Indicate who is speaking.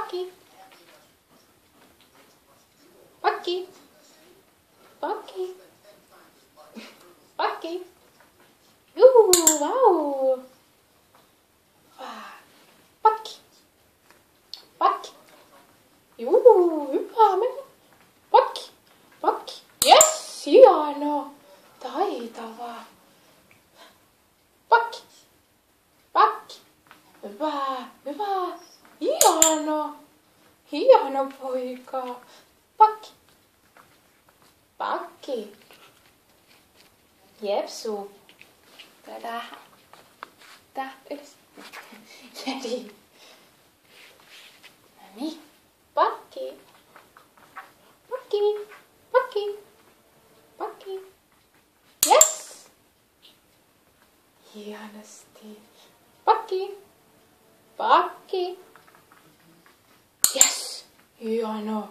Speaker 1: Pakki. Pakki. Pakki. Pakki. Vau. Pakki. Pakki. Hyvä meni. Pakki. Pakki. Yes, hieno. Taitava. Pakki. Pakki. Hyvä. Hyvä. Hieno. Hieno poika. Pakki. Pakki. Jepsu. Tähän. Tää ylös. Jedi. Noniin. Pakki. Pakki. Pakki. Pakki. Yes. Hienosti. Pakki. Pakki. Yes. Hieno.